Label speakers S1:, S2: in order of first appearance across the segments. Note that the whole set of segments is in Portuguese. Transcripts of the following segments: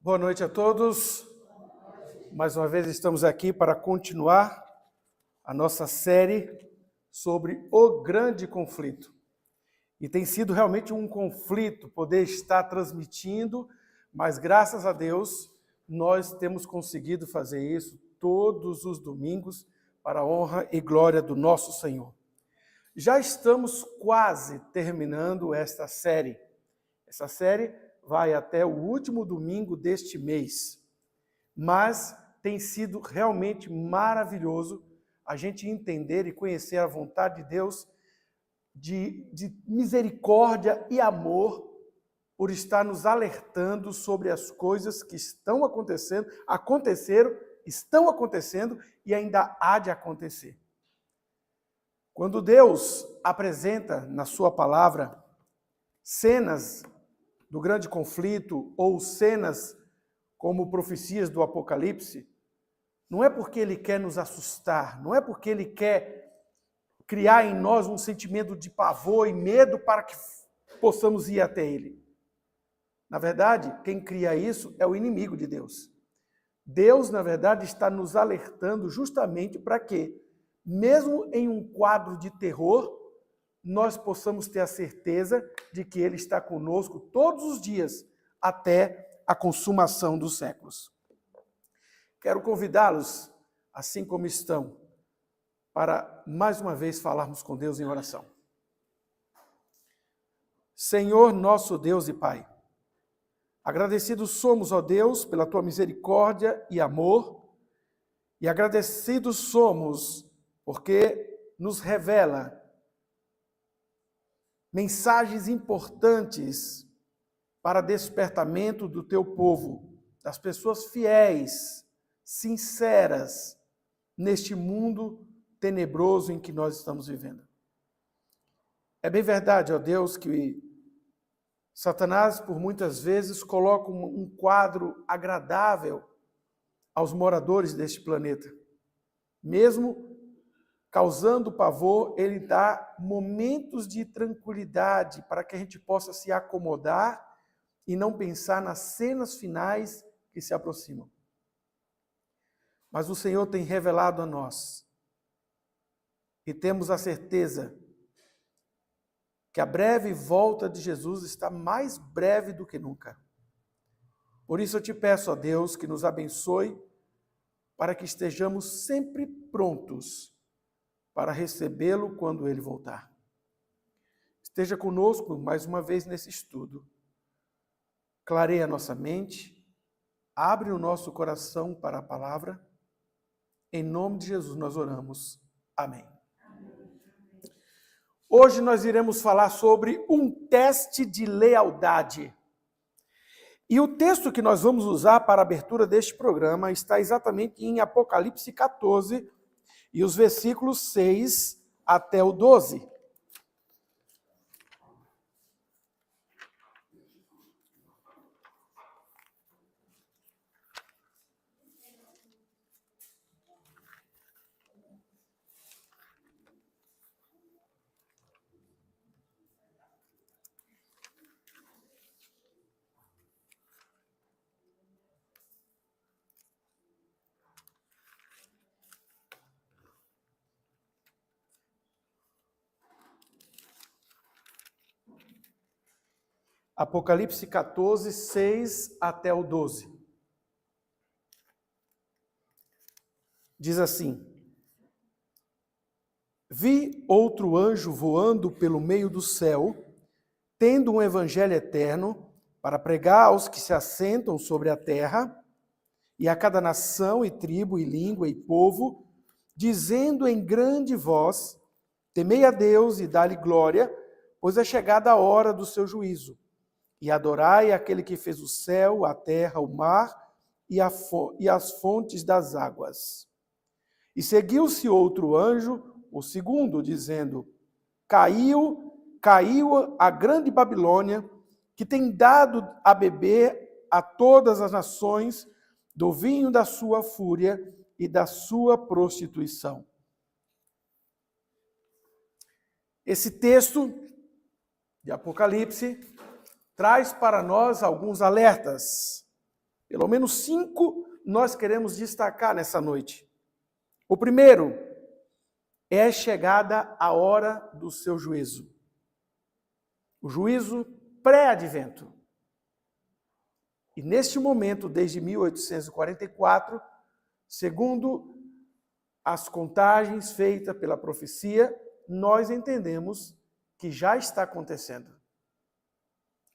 S1: Boa noite a todos. Mais uma vez estamos aqui para continuar a nossa série sobre o grande conflito. E tem sido realmente um conflito poder estar transmitindo, mas graças a Deus nós temos conseguido fazer isso todos os domingos para a honra e glória do nosso Senhor. Já estamos quase terminando esta série. Essa série vai até o último domingo deste mês, mas tem sido realmente maravilhoso a gente entender e conhecer a vontade de Deus de misericórdia e amor por estar nos alertando sobre as coisas que estão acontecendo, aconteceram, estão acontecendo e ainda há de acontecer. Quando Deus apresenta na sua palavra cenas do grande conflito ou cenas como profecias do Apocalipse, não é porque ele quer nos assustar, não é porque ele quer criar em nós um sentimento de pavor e medo para que possamos ir até ele. Na verdade, quem cria isso é o inimigo de Deus. Deus, na verdade, está nos alertando justamente para que, mesmo em um quadro de terror, nós possamos ter a certeza de que Ele está conosco todos os dias, até a consumação dos séculos. Quero convidá-los, assim como estão, para mais uma vez falarmos com Deus em oração. Senhor, nosso Deus e Pai, agradecidos somos, ó Deus, pela Tua misericórdia e amor, e agradecidos somos porque nos revela mensagens importantes para despertamento do teu povo, das pessoas fiéis, sinceras, neste mundo tenebroso em que nós estamos vivendo. É bem verdade, ó Deus, que Satanás, por muitas vezes, coloca um quadro agradável aos moradores deste planeta. Mesmo causando pavor, ele dá momentos de tranquilidade para que a gente possa se acomodar e não pensar nas cenas finais que se aproximam. Mas o Senhor tem revelado a nós e temos a certeza que a breve volta de Jesus está mais breve do que nunca. Por isso eu te peço, ó Deus, que nos abençoe para que estejamos sempre prontos para recebê-lo quando ele voltar. Esteja conosco mais uma vez nesse estudo. Clareia a nossa mente, abre o nosso coração para a palavra. Em nome de Jesus nós oramos. Amém. Hoje nós iremos falar sobre um teste de lealdade. E o texto que nós vamos usar para a abertura deste programa está exatamente em Apocalipse 14, e os versículos 6 até o 12. Apocalipse 14, 6 até o 12. Diz assim: Vi outro anjo voando pelo meio do céu, tendo um evangelho eterno, para pregar aos que se assentam sobre a terra, e a cada nação e tribo e língua e povo, dizendo em grande voz: Temei a Deus e dá-lhe glória, pois é chegada a hora do seu juízo. E adorai aquele que fez o céu, a terra, o mar e as fontes das águas. E seguiu-se outro anjo, o segundo, dizendo: Caiu a grande Babilônia, que tem dado a beber a todas as nações do vinho da sua fúria e da sua prostituição. Esse texto de Apocalipse traz para nós alguns alertas. Pelo menos 5 nós queremos destacar nessa noite. O primeiro é chegada a hora do seu juízo. O juízo pré-advento. E neste momento, desde 1844, segundo as contagens feitas pela profecia, nós entendemos que já está acontecendo.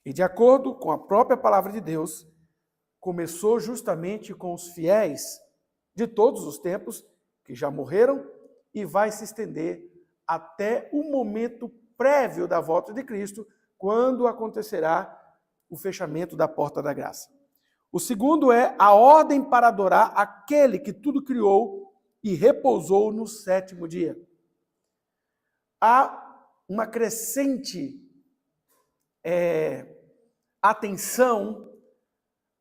S1: E de acordo com a própria palavra de Deus, começou justamente com os fiéis de todos os tempos que já morreram e vai se estender até o momento prévio da volta de Cristo, quando acontecerá o fechamento da porta da graça. O segundo é a ordem para adorar aquele que tudo criou e repousou no 7º dia. Há uma crescente atenção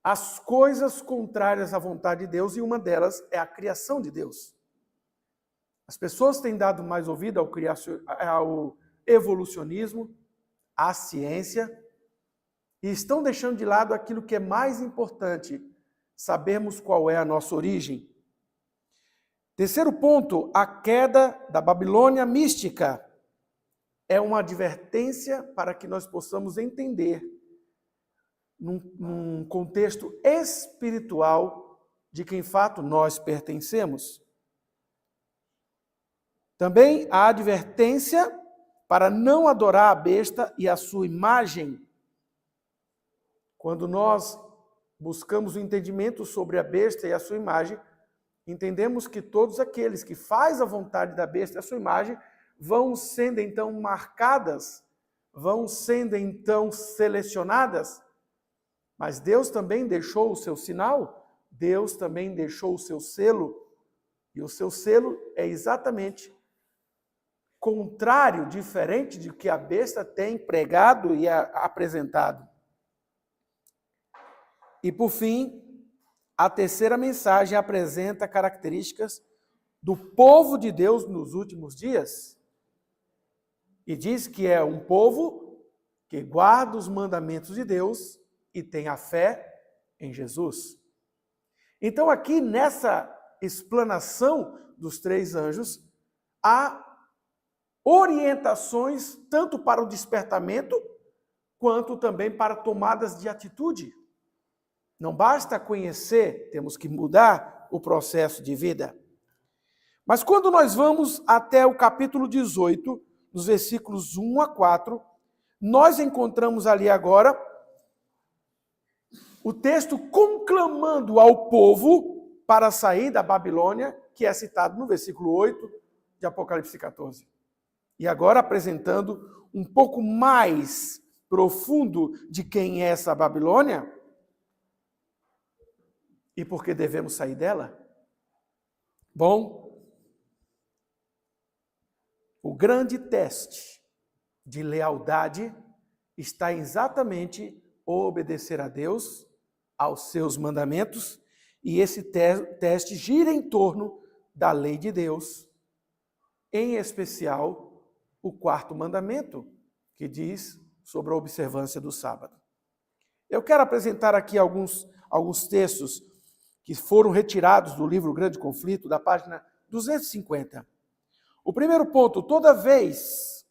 S1: às coisas contrárias à vontade de Deus, e uma delas é a criação de Deus. As pessoas têm dado mais ouvido ao evolucionismo, à ciência, e estão deixando de lado aquilo que é mais importante, sabermos qual é a nossa origem. Terceiro ponto, a queda da Babilônia mística é uma advertência para que nós possamos entender, num contexto espiritual, de que, em fato, nós pertencemos. Também a advertência para não adorar a besta e a sua imagem. Quando nós buscamos o entendimento sobre a besta e a sua imagem, entendemos que todos aqueles que fazem a vontade da besta e a sua imagem vão sendo então marcadas, vão sendo então selecionadas. Mas Deus também deixou o seu sinal, Deus também deixou o seu selo, e o seu selo é exatamente contrário, diferente do que a besta tem pregado e apresentado. E por fim, a terceira mensagem apresenta características do povo de Deus nos últimos dias. E diz que é um povo que guarda os mandamentos de Deus e tem a fé em Jesus. Então aqui nessa explanação dos 3 anjos, há orientações tanto para o despertamento, quanto também para tomadas de atitude. Não basta conhecer, temos que mudar o processo de vida. Mas quando nós vamos até o capítulo 18, nos versículos 1 a 4, nós encontramos ali agora o texto conclamando ao povo para sair da Babilônia, que é citado no versículo 8 de Apocalipse 14. E agora apresentando um pouco mais profundo de quem é essa Babilônia e por que devemos sair dela. Bom, o grande teste de lealdade está exatamente obedecer a Deus, aos seus mandamentos, e esse teste gira em torno da lei de Deus, em especial o 4º mandamento, que diz sobre a observância do sábado. Eu quero apresentar aqui alguns textos que foram retirados do livro Grande Conflito, da página 250. O primeiro ponto: toda vez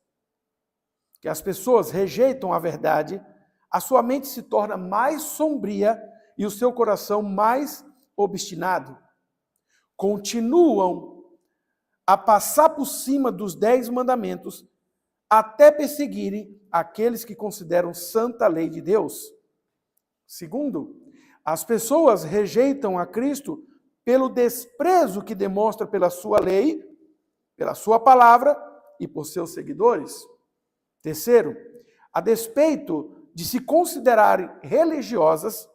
S1: que as pessoas rejeitam a verdade, a sua mente se torna mais sombria e o seu coração mais obstinado. Continuam a passar por cima dos 10 mandamentos até perseguirem aqueles que consideram santa a lei de Deus. Segundo, as pessoas rejeitam a Cristo pelo desprezo que demonstra pela sua lei, pela sua palavra e por seus seguidores. Terceiro, a despeito de se considerarem religiosas,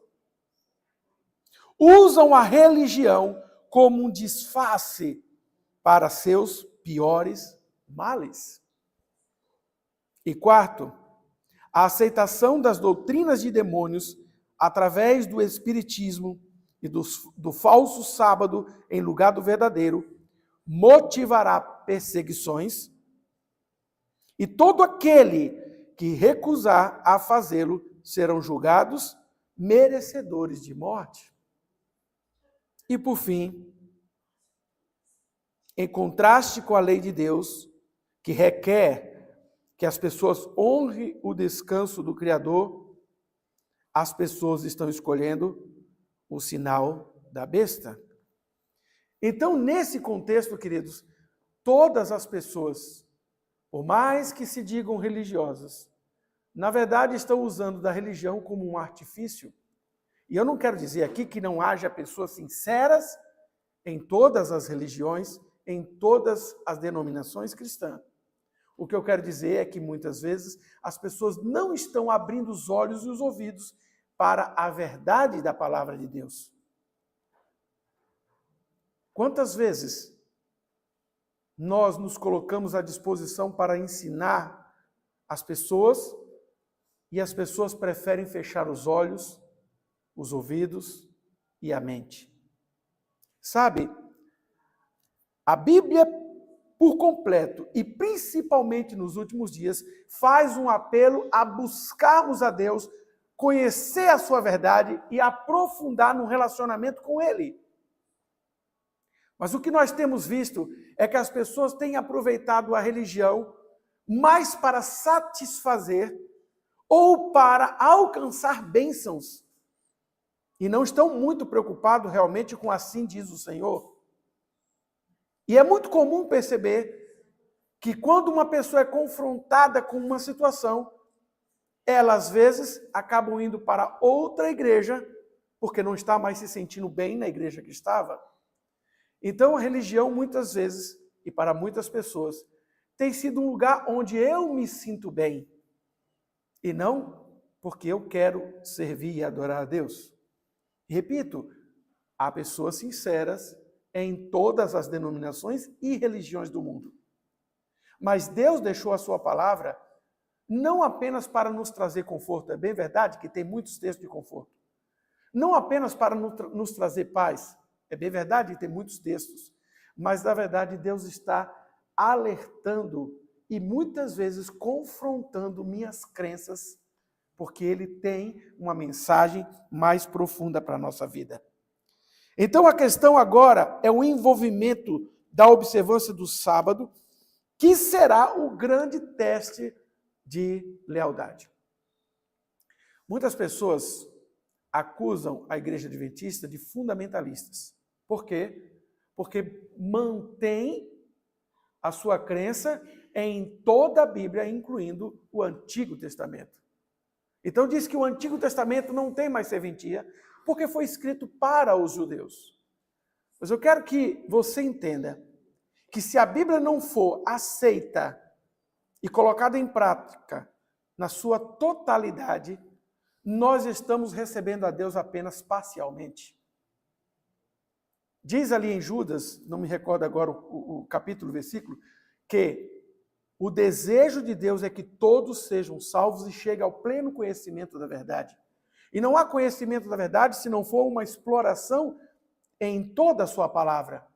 S1: usam a religião como um disfarce para seus piores males. E quarto, a aceitação das doutrinas de demônios através do espiritismo e do falso sábado em lugar do verdadeiro motivará perseguições, e todo aquele que recusar a fazê-lo serão julgados merecedores de morte. E por fim, em contraste com a lei de Deus, que requer que as pessoas honrem o descanso do Criador, as pessoas estão escolhendo o sinal da besta. Então, nesse contexto, queridos, todas as pessoas, por mais que se digam religiosas, na verdade estão usando da religião como um artifício. E eu não quero dizer aqui que não haja pessoas sinceras em todas as religiões, em todas as denominações cristãs. O que eu quero dizer é que muitas vezes as pessoas não estão abrindo os olhos e os ouvidos para a verdade da palavra de Deus. Quantas vezes nós nos colocamos à disposição para ensinar as pessoas e as pessoas preferem fechar os olhos, os ouvidos e a mente? Sabe, a Bíblia por completo, e principalmente nos últimos dias, faz um apelo a buscarmos a Deus, conhecer a sua verdade e aprofundar no relacionamento com Ele. Mas o que nós temos visto é que as pessoas têm aproveitado a religião mais para satisfazer ou para alcançar bênçãos. E não estão muito preocupados realmente com assim diz o Senhor. E é muito comum perceber que quando uma pessoa é confrontada com uma situação, ela às vezes acaba indo para outra igreja, porque não está mais se sentindo bem na igreja que estava. Então a religião muitas vezes, e para muitas pessoas, tem sido um lugar onde eu me sinto bem, e não porque eu quero servir e adorar a Deus. Repito, há pessoas sinceras em todas as denominações e religiões do mundo. Mas Deus deixou a sua palavra não apenas para nos trazer conforto, é bem verdade que tem muitos textos de conforto. Não apenas para nos trazer paz, é bem verdade que tem muitos textos. Mas, na verdade, Deus está alertando e muitas vezes confrontando minhas crenças, porque Ele tem uma mensagem mais profunda para a nossa vida. Então, a questão agora é o envolvimento da observância do sábado, que será o grande teste de lealdade. Muitas pessoas acusam a Igreja Adventista de fundamentalistas. Por quê? Porque mantém a sua crença em toda a Bíblia, incluindo o Antigo Testamento. Então diz que o Antigo Testamento não tem mais serventia, porque foi escrito para os judeus. Mas eu quero que você entenda que se a Bíblia não for aceita e colocada em prática na sua totalidade, nós estamos recebendo a Deus apenas parcialmente. Diz ali em Judas, não me recordo agora o capítulo, o versículo, que o desejo de Deus é que todos sejam salvos e cheguem ao pleno conhecimento da verdade. E não há conhecimento da verdade se não for uma exploração em toda a sua palavra.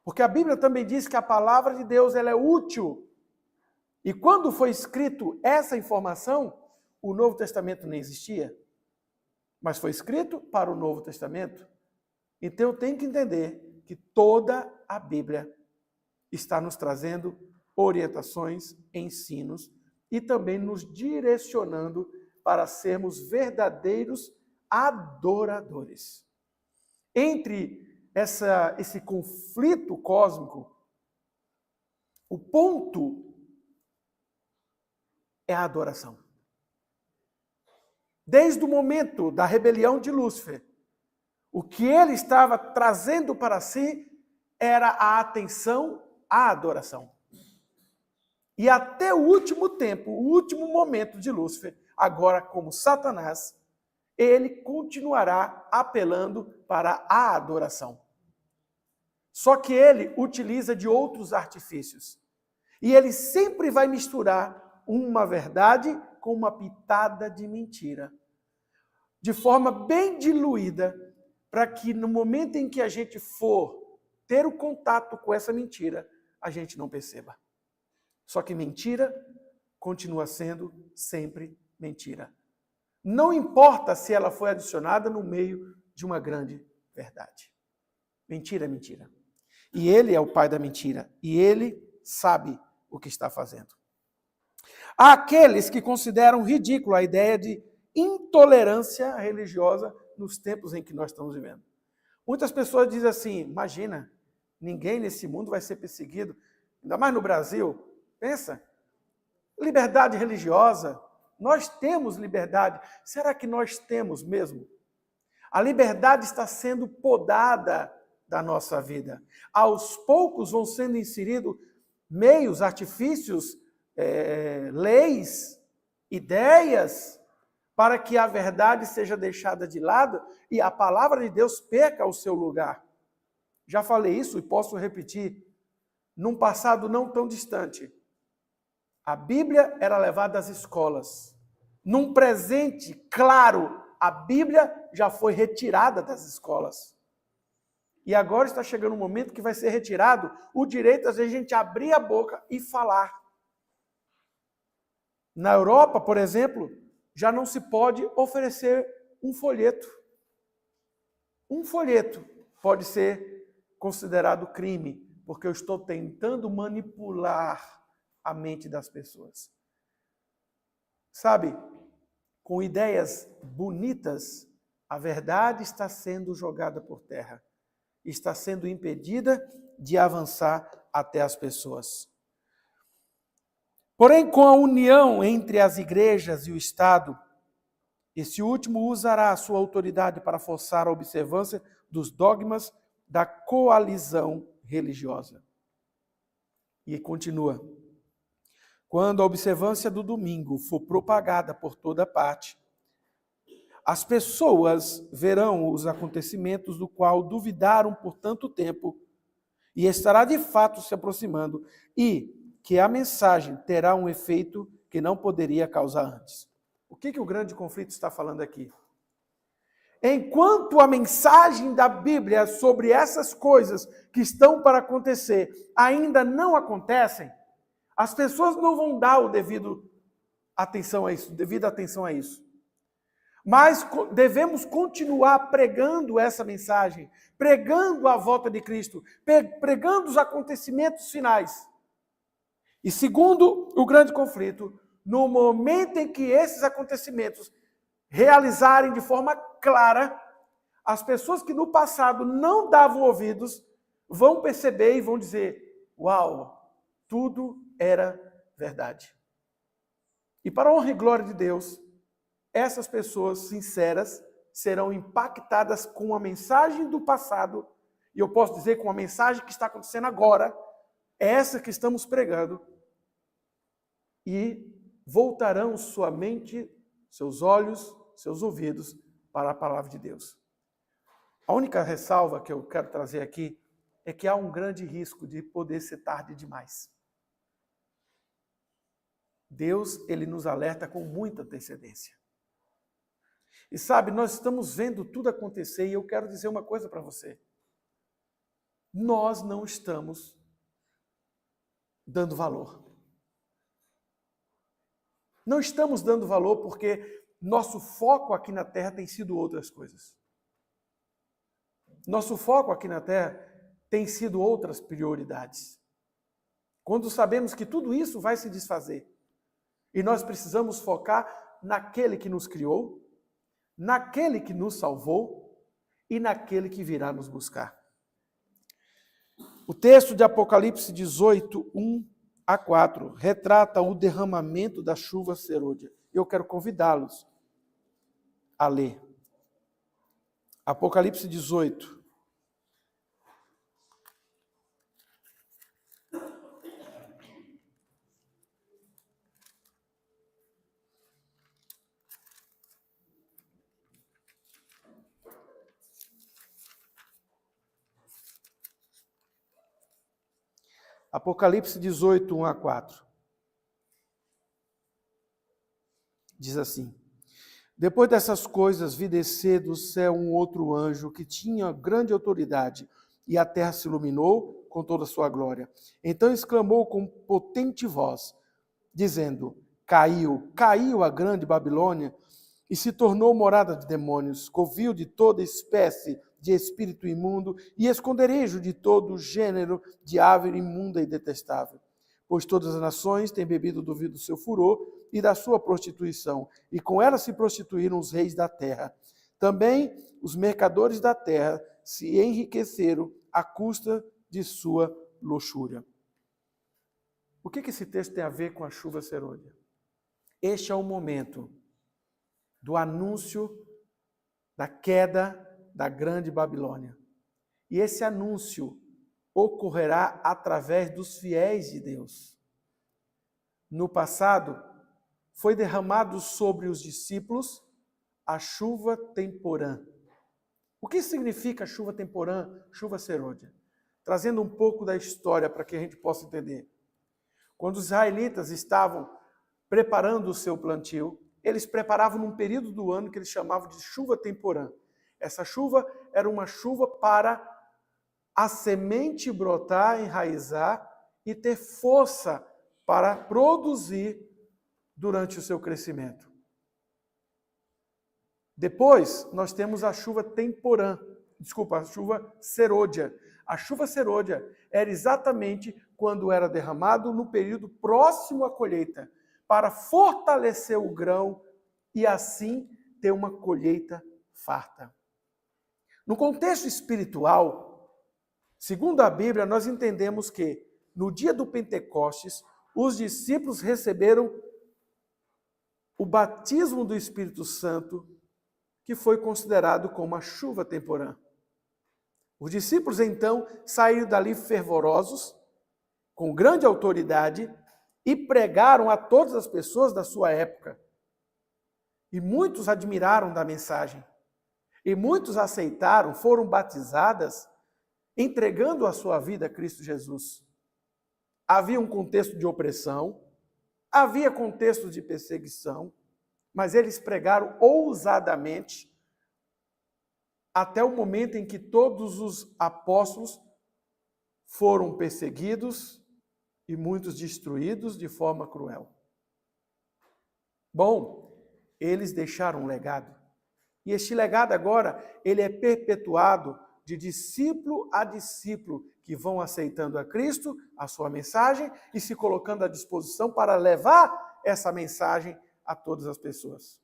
S1: Porque a Bíblia também diz que a palavra de Deus ela é útil. E quando foi escrito essa informação, o Novo Testamento nem existia. Mas foi escrito para o Novo Testamento. Então eu tenho que entender que toda a Bíblia está nos trazendo orientações, ensinos e também nos direcionando para sermos verdadeiros adoradores. Entre esse conflito cósmico, o ponto é a adoração. Desde o momento da rebelião de Lúcifer, o que ele estava trazendo para si era a atenção à adoração. E até o último tempo, o último momento de Lúcifer, agora como Satanás, ele continuará apelando para a adoração. Só que ele utiliza de outros artifícios. E ele sempre vai misturar uma verdade com uma pitada de mentira. De forma bem diluída, para que no momento em que a gente for ter o contato com essa mentira, a gente não perceba. Só que mentira continua sendo sempre mentira. Não importa se ela foi adicionada no meio de uma grande verdade. Mentira é mentira. E ele é o pai da mentira. E ele sabe o que está fazendo. Há aqueles que consideram ridículo a ideia de intolerância religiosa nos tempos em que nós estamos vivendo. Muitas pessoas dizem assim, imagina, ninguém nesse mundo vai ser perseguido, ainda mais no Brasil. Pensa, liberdade religiosa, nós temos liberdade. Será que nós temos mesmo? A liberdade está sendo podada da nossa vida. Aos poucos vão sendo inseridos meios, artifícios, leis, ideias, para que a verdade seja deixada de lado e a palavra de Deus perca o seu lugar. Já falei isso e posso repetir. Num passado não tão distante, a Bíblia era levada às escolas. Num presente claro, a Bíblia já foi retirada das escolas. E agora está chegando um momento que vai ser retirado o direito, às vezes, a gente abrir a boca e falar. Na Europa, por exemplo, já não se pode oferecer um folheto. Um folheto pode ser considerado crime, porque eu estou tentando manipular a mente das pessoas. Sabe, com ideias bonitas, a verdade está sendo jogada por terra. Está sendo impedida de avançar até as pessoas. Porém, com a união entre as igrejas e o Estado, esse último usará a sua autoridade para forçar a observância dos dogmas da coalizão religiosa. E continua. Quando a observância do domingo for propagada por toda parte, as pessoas verão os acontecimentos do qual duvidaram por tanto tempo e estará de fato se aproximando e que a mensagem terá um efeito que não poderia causar antes. O que o grande conflito está falando aqui? Enquanto a mensagem da Bíblia sobre essas coisas que estão para acontecer ainda não acontecem, as pessoas não vão dar o devida atenção a isso. Mas devemos continuar pregando essa mensagem, pregando a volta de Cristo, pregando os acontecimentos finais. E segundo o grande conflito, no momento em que esses acontecimentos realizarem de forma clara, as pessoas que no passado não davam ouvidos, vão perceber e vão dizer, uau, tudo era verdade. E para a honra e glória de Deus, essas pessoas sinceras serão impactadas com a mensagem do passado, e eu posso dizer com a mensagem que está acontecendo agora, essa que estamos pregando, e voltarão sua mente, seus olhos, seus ouvidos para a palavra de Deus. A única ressalva que eu quero trazer aqui é que há um grande risco de poder ser tarde demais. Deus, ele nos alerta com muita antecedência. E sabe, nós estamos vendo tudo acontecer e eu quero dizer uma coisa para você. Nós não estamos dando valor. Não estamos dando valor porque nosso foco aqui na Terra tem sido outras coisas. Nosso foco aqui na Terra tem sido outras prioridades. Quando sabemos que tudo isso vai se desfazer e nós precisamos focar naquele que nos criou, naquele que nos salvou e naquele que virá nos buscar. O texto de Apocalipse 18, 1-4, retrata o derramamento da chuva serôdia. Eu quero convidá-los a ler. Apocalipse 18. Apocalipse 18, 1-4. Diz assim: Depois dessas coisas, vi descer do céu um outro anjo que tinha grande autoridade, e a terra se iluminou com toda a sua glória. Então exclamou com potente voz, dizendo: Caiu a grande Babilônia, e se tornou morada de demônios, covil de toda espécie de espírito imundo e esconderijo de todo gênero de ave imunda e detestável. Pois todas as nações têm bebido do vinho do seu furor e da sua prostituição, e com ela se prostituíram os reis da terra. Também os mercadores da terra se enriqueceram à custa de sua luxúria. O que esse texto tem a ver com a chuva serôdia? Este é o momento do anúncio da queda da grande Babilônia. E esse anúncio ocorrerá através dos fiéis de Deus. No passado, foi derramado sobre os discípulos a chuva temporã. O que significa chuva temporã, chuva serôdia? Trazendo um pouco da história para que a gente possa entender. Quando os israelitas estavam preparando o seu plantio, eles preparavam num período do ano que eles chamavam de chuva temporã. Essa chuva era uma chuva para a semente brotar, enraizar e ter força para produzir durante o seu crescimento. Depois, nós temos a chuva temporã, a chuva serôdia. A chuva serôdia era exatamente quando era derramado no período próximo à colheita, para fortalecer o grão e assim ter uma colheita farta. No contexto espiritual, segundo a Bíblia, nós entendemos que no dia do Pentecostes, os discípulos receberam o batismo do Espírito Santo, que foi considerado como a chuva temporã. Os discípulos, então, saíram dali fervorosos, com grande autoridade, e pregaram a todas as pessoas da sua época. E muitos admiraram da mensagem. E muitos aceitaram, foram batizadas, entregando a sua vida a Cristo Jesus. Havia um contexto de opressão, havia contexto de perseguição, mas eles pregaram ousadamente até o momento em que todos os apóstolos foram perseguidos e muitos destruídos de forma cruel. Bom, eles deixaram um legado. E este legado agora, ele é perpetuado de discípulo a discípulo que vão aceitando a Cristo, a sua mensagem, e se colocando à disposição para levar essa mensagem a todas as pessoas.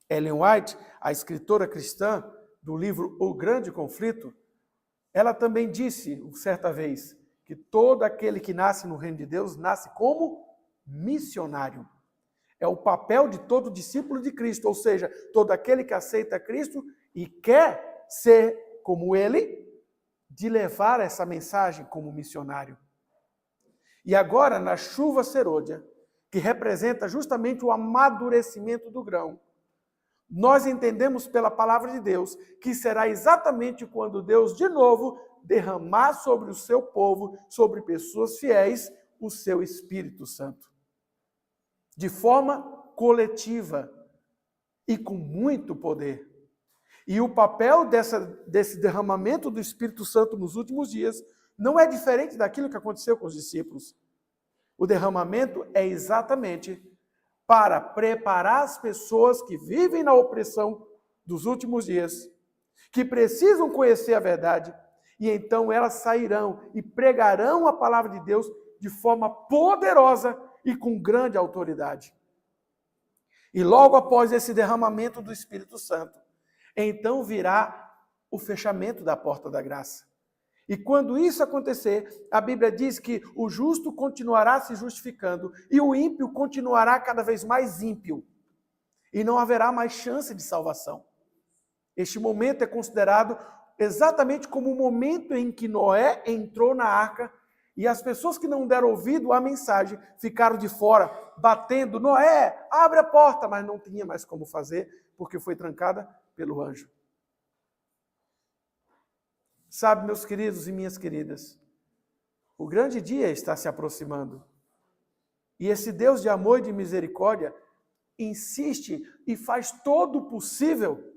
S1: Ellen White, a escritora cristã do livro O Grande Conflito, ela também disse, certa vez, que todo aquele que nasce no reino de Deus nasce como missionário. É o papel de todo discípulo de Cristo, ou seja, todo aquele que aceita Cristo e quer ser como ele, de levar essa mensagem como missionário. E agora, na chuva serôdia, que representa justamente o amadurecimento do grão, nós entendemos pela palavra de Deus que será exatamente quando Deus, de novo, derramar sobre o seu povo, sobre pessoas fiéis, o seu Espírito Santo. De forma coletiva e com muito poder. E o papel desse derramamento do Espírito Santo nos últimos dias não é diferente daquilo que aconteceu com os discípulos. O derramamento é exatamente para preparar as pessoas que vivem na opressão dos últimos dias, que precisam conhecer a verdade, e então elas sairão e pregarão a palavra de Deus de forma poderosa e com grande autoridade. E logo após esse derramamento do Espírito Santo, então virá o fechamento da porta da graça. E quando isso acontecer, a Bíblia diz que o justo continuará se justificando e o ímpio continuará cada vez mais ímpio. E não haverá mais chance de salvação. Este momento é considerado exatamente como o momento em que Noé entrou na arca e as pessoas que não deram ouvido à mensagem ficaram de fora, batendo, Noé, abre a porta, mas não tinha mais como fazer, porque foi trancada pelo anjo. Sabe, meus queridos e minhas queridas, o grande dia está se aproximando. E esse Deus de amor e de misericórdia insiste e faz todo o possível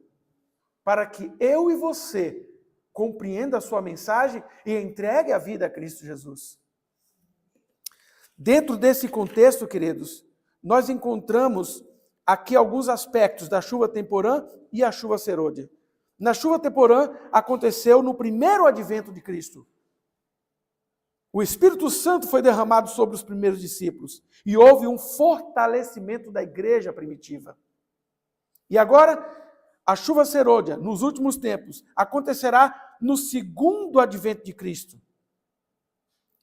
S1: para que eu e você compreenda a sua mensagem e entregue a vida a Cristo Jesus. Dentro desse contexto, queridos, nós encontramos aqui alguns aspectos da chuva temporã e a chuva serôdia. na chuva temporã aconteceu no primeiro advento de Cristo. O Espírito Santo foi derramado sobre os primeiros discípulos e houve um fortalecimento da igreja primitiva. E agora, a chuva serôdia, nos últimos tempos, acontecerá no segundo advento de Cristo.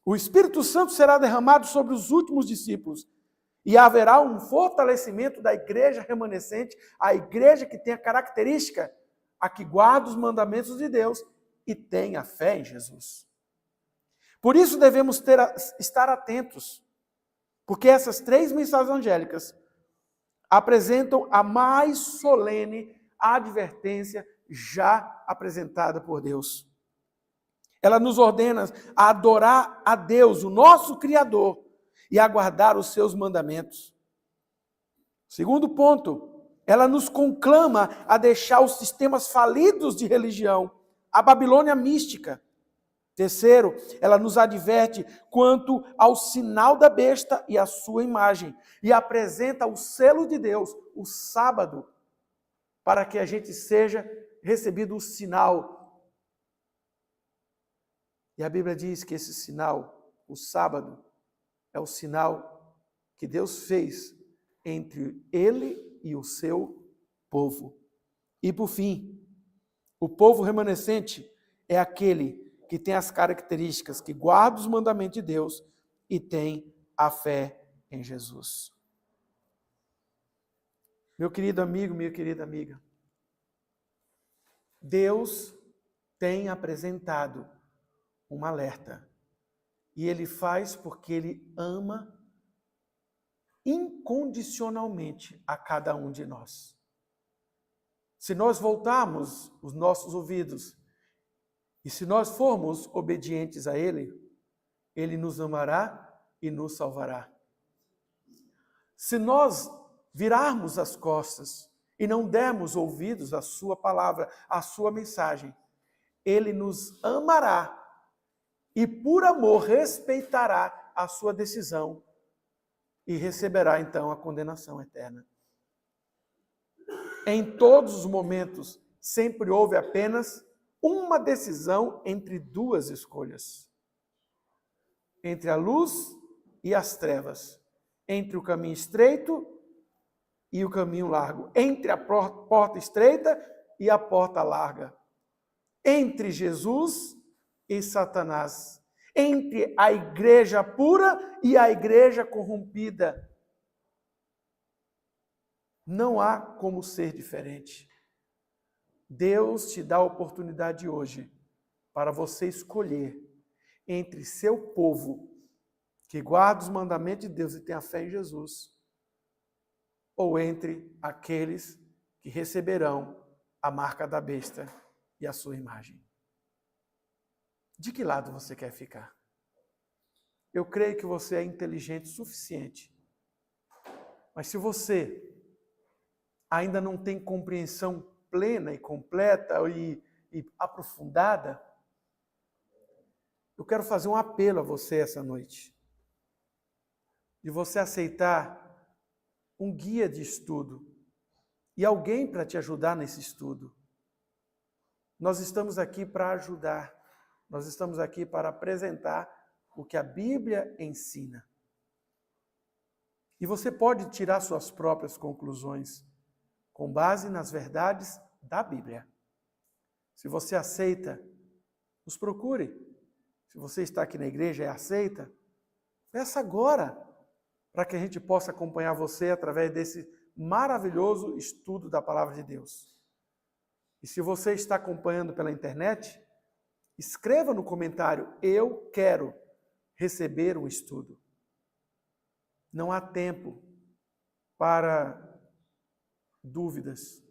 S1: O Espírito Santo será derramado sobre os últimos discípulos e haverá um fortalecimento da igreja remanescente, a igreja que tem a característica, a que guarda os mandamentos de Deus e tem a fé em Jesus. Por isso devemos estar atentos, porque essas 3 mensagens angélicas apresentam a mais solene advertência já apresentada por Deus. Ela nos ordena a adorar a Deus, o nosso Criador, e a guardar os seus mandamentos. Segundo ponto, ela nos conclama a deixar os sistemas falidos de religião, a Babilônia mística. Terceiro, ela nos adverte quanto ao sinal da besta e a sua imagem, e apresenta o selo de Deus, o sábado, para que a gente seja recebido o sinal. E a Bíblia diz que esse sinal, o sábado, é o sinal que Deus fez entre ele e o seu povo. E por fim, o povo remanescente é aquele que tem as características, que guarda os mandamentos de Deus e tem a fé em Jesus. Meu querido amigo, minha querida amiga, Deus tem apresentado um alerta. E Ele faz porque Ele ama incondicionalmente a cada um de nós. Se nós voltarmos os nossos ouvidos e se nós formos obedientes a Ele, Ele nos amará e nos salvará. Se nós virarmos as costas e não dermos ouvidos à sua palavra, à sua mensagem, Ele nos amará e por amor respeitará a sua decisão e receberá então a condenação eterna. Em todos os momentos, sempre houve apenas uma decisão entre 2 escolhas. Entre a luz e as trevas. Entre o caminho estreito e o caminho largo. Entre a porta estreita e a porta larga. Entre Jesus e Satanás. Entre a igreja pura e a igreja corrompida. Não há como ser diferente. Deus te dá a oportunidade hoje para você escolher entre seu povo, que guarda os mandamentos de Deus e tem a fé em Jesus, ou entre aqueles que receberão a marca da besta e a sua imagem. De que lado você quer ficar? Eu creio que você é inteligente o suficiente, mas se você ainda não tem compreensão plena e completa e aprofundada, eu quero fazer um apelo a você essa noite, de você aceitar um guia de estudo e alguém para te ajudar nesse estudo. Nós estamos aqui para ajudar, nós estamos aqui para apresentar o que a Bíblia ensina. E você pode tirar suas próprias conclusões com base nas verdades da Bíblia. Se você aceita, nos procure. Se você está aqui na igreja e aceita, peça agora, para que a gente possa acompanhar você através desse maravilhoso estudo da Palavra de Deus. E se você está acompanhando pela internet, escreva no comentário: eu quero receber um estudo. Não há tempo para dúvidas.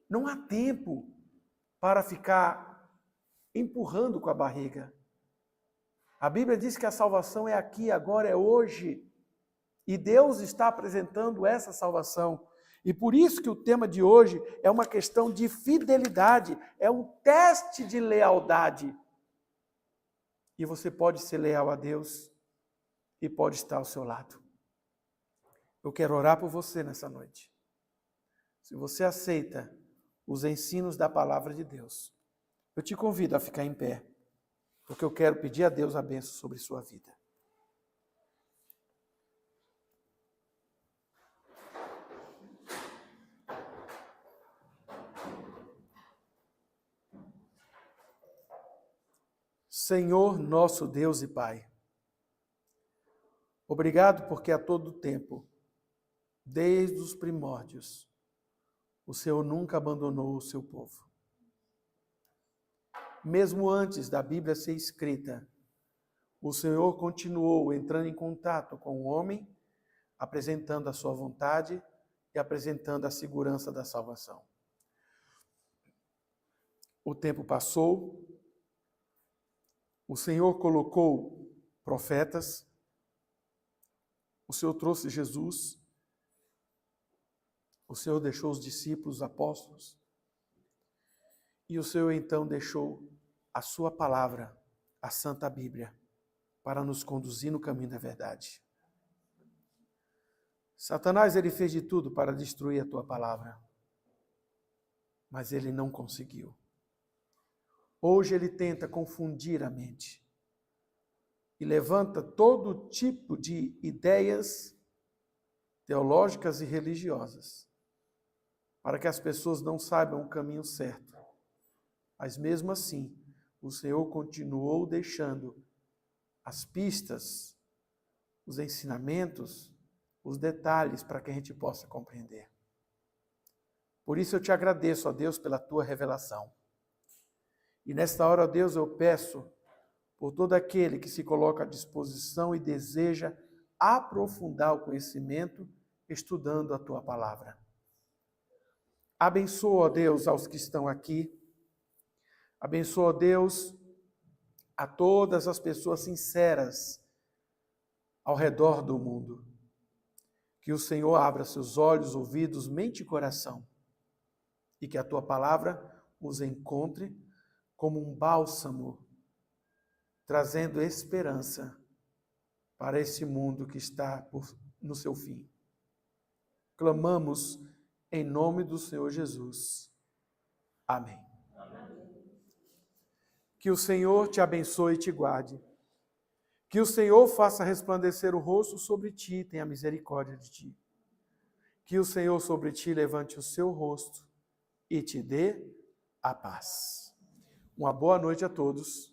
S1: Não há tempo para ficar empurrando com a barriga. A Bíblia diz que a salvação é aqui, agora, é hoje. E Deus está apresentando essa salvação. E por isso que o tema de hoje é uma questão de fidelidade, é um teste de lealdade. E você pode ser leal a Deus e pode estar ao seu lado. Eu quero orar por você nessa noite. Se você aceita os ensinos da palavra de Deus. Eu te convido a ficar em pé, porque eu quero pedir a Deus a bênção sobre sua vida. Senhor nosso Deus e Pai, obrigado porque a todo tempo, desde os primórdios, o Senhor nunca abandonou o seu povo. Mesmo antes da Bíblia ser escrita, o Senhor continuou entrando em contato com o homem, apresentando a sua vontade e apresentando a segurança da salvação. O tempo passou, o Senhor colocou profetas, o Senhor trouxe Jesus, o Senhor deixou os discípulos, os apóstolos, e o Senhor então deixou a sua palavra, a Santa Bíblia, para nos conduzir no caminho da verdade. Satanás, ele fez de tudo para destruir a tua palavra, mas ele não conseguiu. Hoje ele tenta confundir a mente e levanta todo tipo de ideias teológicas e religiosas para que as pessoas não saibam o caminho certo. Mas mesmo assim, o Senhor continuou deixando as pistas, os ensinamentos, os detalhes para que a gente possa compreender. Por isso eu te agradeço, ó Deus, pela tua revelação. E nesta hora, ó Deus, eu peço por todo aquele que se coloca à disposição e deseja aprofundar o conhecimento estudando a tua palavra. Abençoa, ó Deus, aos que estão aqui. Abençoa, ó Deus, a todas as pessoas sinceras ao redor do mundo. Que o Senhor abra seus olhos, ouvidos, mente e coração. E que a tua palavra os encontre como um bálsamo, trazendo esperança para esse mundo que está no seu fim. Clamamos em nome do Senhor Jesus. Amém. Que o Senhor te abençoe e te guarde. Que o Senhor faça resplandecer o rosto sobre ti e tenha misericórdia de ti. Que o Senhor sobre ti levante o seu rosto e te dê a paz. Uma boa noite a todos.